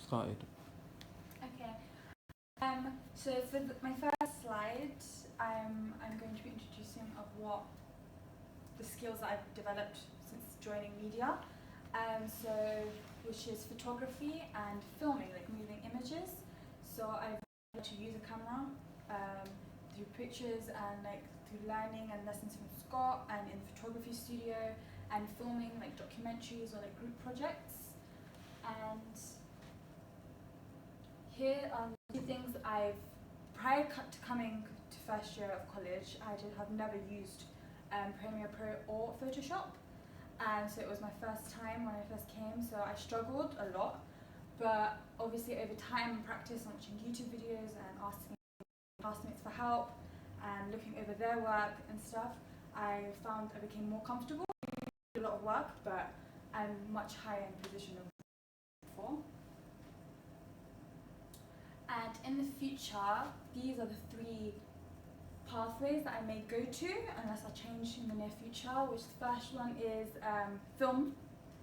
started. Okay. So for my first slide, I'm going to be introducing of what the skills that I've developed since joining media. So which is photography and filming, like moving images. So I've learned to use a camera through pictures and like through learning and lessons from Scott and in the photography studio and filming like documentaries or like group projects. And here are the things prior to coming to first year of college, I have never used Premiere Pro or Photoshop. So it was my first time when I first came, so I struggled a lot. But obviously over time and practice and watching YouTube videos and asking classmates for help and looking over their work and stuff, I found I became more comfortable. I did a lot of work, but I'm much higher in position than before. And in the future, these are the 3 pathways that I may go to unless I change in the near future, which the first one is film,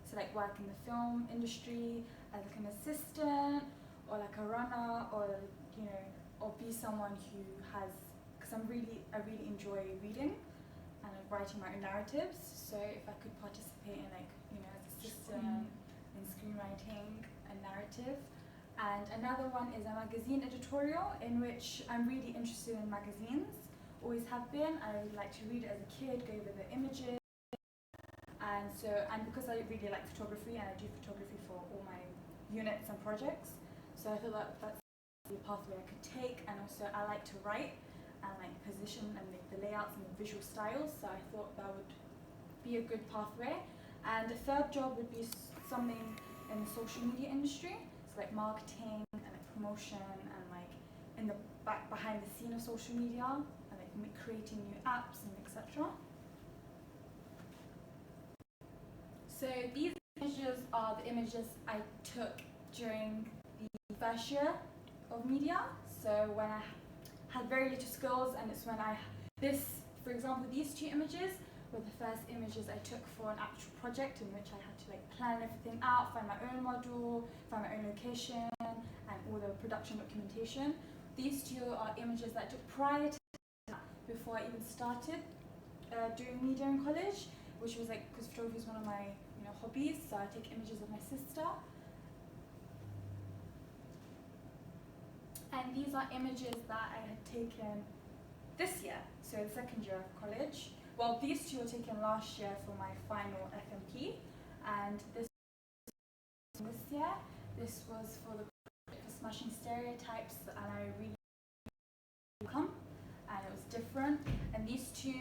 so like work in the film industry as like an assistant or like a runner, or or be someone who has, because I really enjoy reading and like writing my own narratives, so if I could participate in like as assistant in screenwriting a narrative. And another one is a magazine editorial, in which I'm really interested in magazines, always have been. I like to read it as a kid, go over the images, and because I really like photography and I do photography for all my units and projects, so I feel that that's the pathway I could take. And also I like to write and like position and make the layouts and the visual styles, so I thought that would be a good pathway. And the third job would be something in the social media industry, so like marketing and like promotion and like in the behind the scene of social media and like creating new apps and etc. So these images are the images I took during the first year of media. So when I had very little skills, and it's when for example, these 2 images were the first images I took for an actual project in which I had to like plan everything out, find my own model, find my own location, and all the production documentation. These 2 are images that I took prior to that, before I even started doing media in college, which was like, because photography is one of my hobbies, so I take images of my sister. And these are images that I had taken this year, so the second year of college. Well, these 2 were taken last year for my final FMP, and this year, this was for the Smashing Stereotypes, and I really come, and it was different. And these 2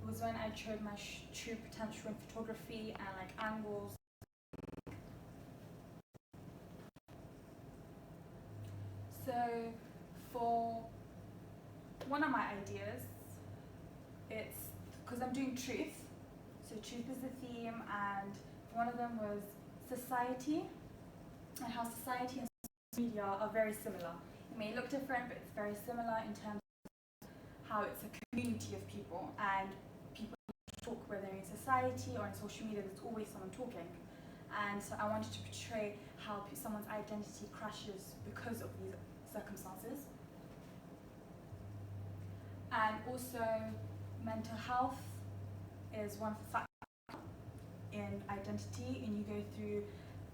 was when I showed my true potential in photography and like angles. So for one of my ideas, it's because I'm doing truth, so truth is the theme, and one of them was society and how society and media are very similar. It may look different, but it's very similar in terms of how it's a community of people, and people talk, whether in society or in social media, there's always someone talking. And so I wanted to portray how someone's identity crashes because of these circumstances. And also, mental health is one of the factors in identity, and you go through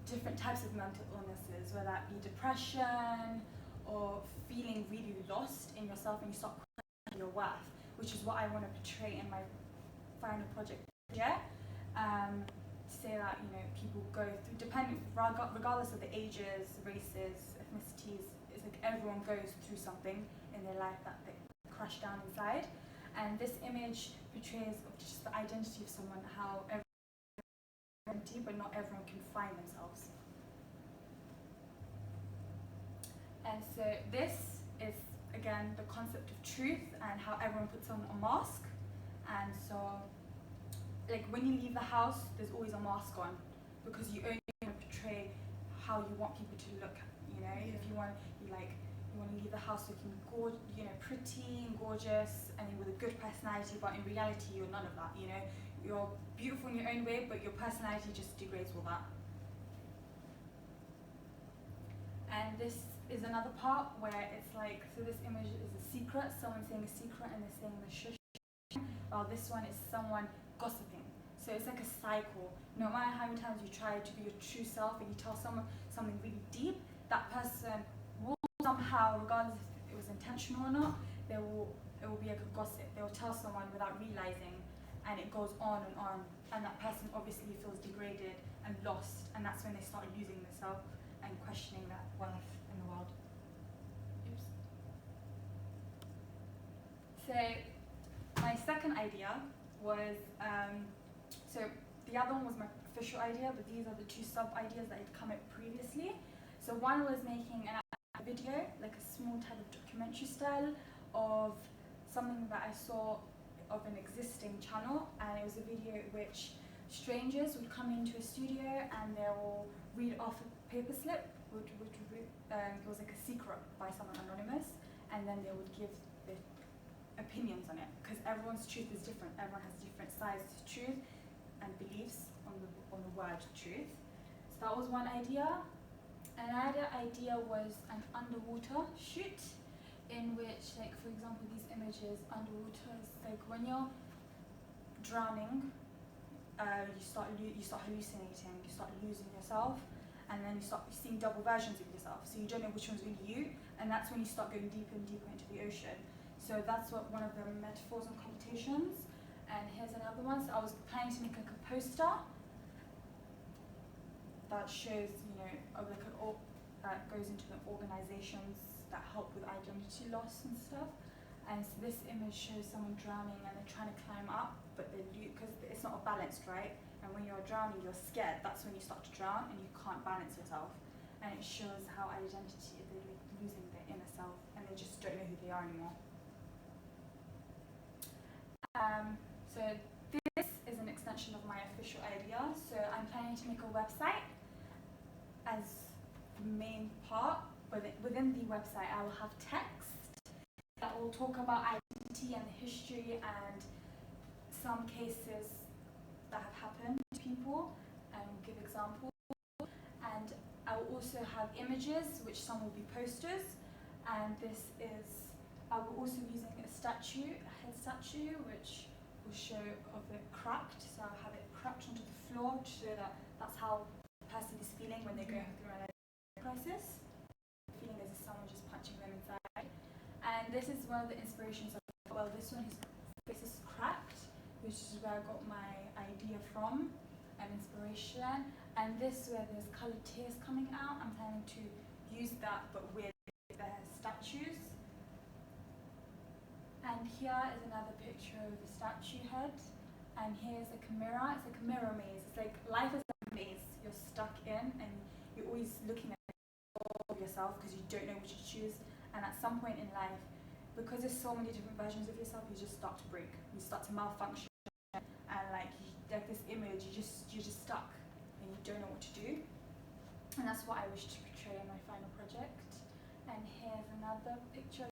different types of mental illnesses, whether that be depression or feeling really lost in yourself, and you start questioning your worth, which is what I want to portray in my final project. Say that people go through, regardless of the ages, races, ethnicities, it's like everyone goes through something in their life that they crash down inside. And this image portrays just the identity of someone, how everyone, but not everyone can find themselves. And so this is again the concept of truth and how everyone puts on a mask. And so like when you leave the house, there's always a mask on, because you only want to portray how you want people to look. If you want to leave the house looking pretty and gorgeous and with a good personality, but in reality you're none of that. You're beautiful in your own way, but your personality just degrades all that. And this is another part where it's like, so this image is a secret, someone saying a secret and they're saying the shush, while this one is someone gossiping. So it's like a cycle. No matter how many times you try to be your true self and you tell someone something really deep, that person will somehow, regardless if it was intentional or not, it will be like a gossip. They will tell someone without realizing, and it goes on, and that person obviously feels degraded and lost, and that's when they start losing themselves and questioning their worth in the world. Oops. So my second idea was, so the other one was my official idea, but these are the two sub-ideas that had come up previously. So one was making a video, like a small type of documentary style of something that I saw of an existing channel, and it was a video which strangers would come into a studio and they will read off a paper slip, which it was like a secret by someone anonymous, and then they would give their opinions on it, because everyone's truth is different. Everyone has different sides to truth and beliefs on the word truth. So that was one idea. Another idea was an underwater shoot, in which, like, for example, these images underwater is like when you're drowning, you start hallucinating, you start losing yourself, and then you start seeing double versions of yourself. So you don't know which one's really you, and that's when you start going deeper and deeper into the ocean. So that's what one of the metaphors and connotations. And here's another one. So I was planning to make like a poster that shows, that goes into the organizations that help with identity loss and stuff. And so this image shows someone drowning and they're trying to climb up, but because it's not balanced, right? And when you're drowning, you're scared. That's when you start to drown and you can't balance yourself. And it shows how identity, they're losing their inner self and they just don't know who they are anymore. So this is an extension of my official idea. So I'm planning to make a website as the main part, but within the website I will have text that will talk about identity and history and some cases that have happened to people and give examples. And I will also have images, which some will be posters, and I will also be using a head statue, which will show of it cracked. So I'll have it cracked onto the floor to show that that's how the person is feeling when they're going through an identity crisis. Feeling as if someone just punching them inside. And this is one of the inspirations of, well, this one, his face is cracked, which is where I got my idea from, and inspiration. And this, where there's coloured tears coming out, I'm planning to use that, but with the statues. And here is another picture of the statue head. And here's like a mirror. It's like a mirror maze. It's like life is like a maze. You're stuck in, and you're always looking at yourself because you don't know which to choose. And at some point in life, because there's so many different versions of yourself, you just start to break. You start to malfunction, and like this image, you're just stuck, and you don't know what to do. And that's what I wish to portray in my final project. And here's another picture.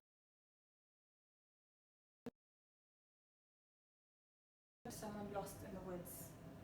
Someone lost